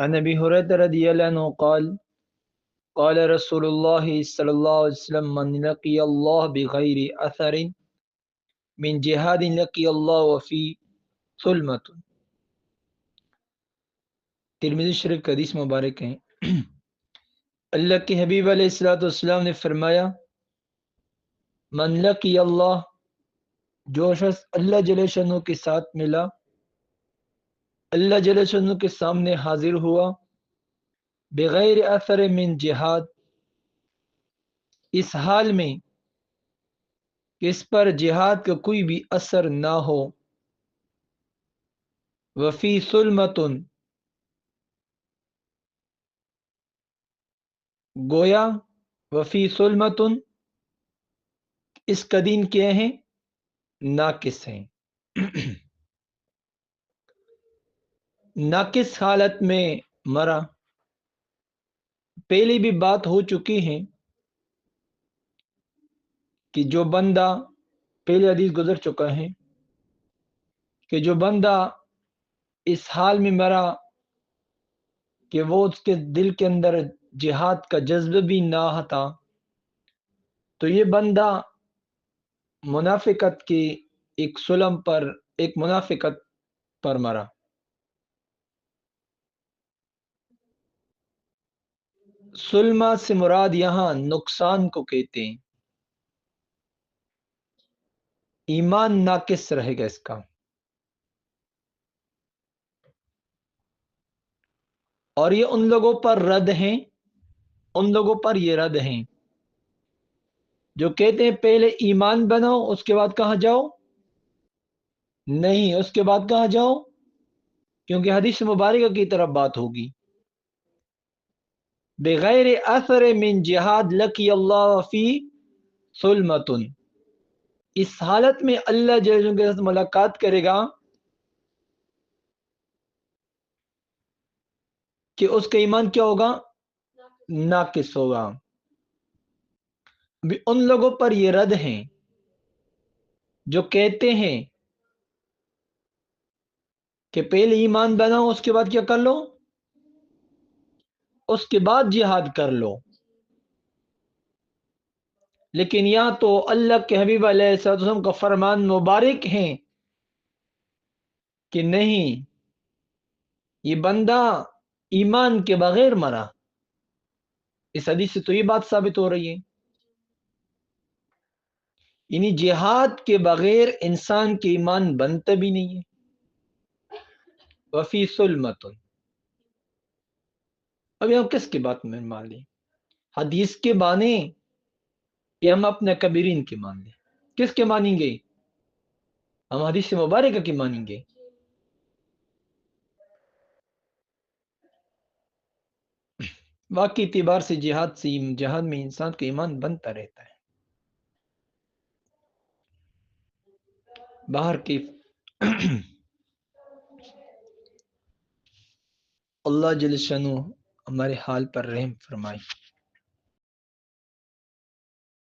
عن ابي هريره رضي الله عنه قال قال رسول الله صلى الله عليه وسلم من لقي الله بغير اثر من جهاد لقي الله وفي ظلمة. ترمذی شریف کا حدیث مبارک ہے. اللہ کے حبیب علیہ الصلوۃ والسلام نے فرمایا من لقی اللہ، جو شخص اللہ جل شانہ کے ساتھ ملا، اللہ جل شانہ کے سامنے حاضر ہوا، بغیر اثر من جہاد، اس حال میں کہ اس پر جہاد کا کوئی بھی اثر نہ ہو، وفی سلمتن، گویا وفی سلمتن اس کا دین کیا ہے؟ ناقص ہیں. ناقص حالت میں مرا. پہلی بھی بات ہو چکی ہے کہ جو بندہ، پہلے حدیث گزر چکا ہے کہ جو بندہ اس حال میں مرا کہ وہ اس کے دل کے اندر جہاد کا جذبہ بھی نہ تھا، تو یہ بندہ منافقت کی ایک سلم پر، ایک منافقت پر مرا. سلمہ سے مراد یہاں نقصان کو کہتے ہیں. ایمان ناقص رہے گا اس کا. اور یہ ان لوگوں پر رد ہیں، ان لوگوں پر یہ رد ہیں جو کہتے ہیں پہلے ایمان بناؤ اس کے بعد کہاں جاؤ. نہیں، اس کے بعد کہاں جاؤ؟ کیونکہ حدیث مبارکہ کی طرف بات ہوگی. بغیر اثر من جہاد لقی اللہ فی سلمتن، اس حالت میں اللہ جل جلالہ کے ساتھ ملاقات کرے گا کہ اس کا ایمان کیا ہوگا؟ ناقص ہوگا. ان لوگوں پر یہ رد ہیں جو کہتے ہیں کہ پہلے ایمان بناؤ اس کے بعد کیا کر لو؟ اس کے بعد جہاد کر لو. لیکن یہاں تو اللہ کے حبیب علیہ الصلوۃ والسلام کا فرمان مبارک ہے کہ نہیں، یہ بندہ ایمان کے بغیر مرا. اس حدیث سے تو یہ بات ثابت ہو رہی ہے، یعنی جہاد کے بغیر انسان کے ایمان بنتا بھی نہیں ہے. وفی سلمتن، ابھی ہم کس کی بات میں مان لیں؟ حدیث کے معنی یا ہم اپنے کبیرین کے مان لیں؟ کس کے مانیں گے؟ ہم حدیث مبارکہ کی مانیں گے. واقعی اعتبار سے جہاد میں انسان کا ایمان بنتا رہتا ہے. باہر کی اللہ جل شانہ ہمارے حال پر رحم فرمائے.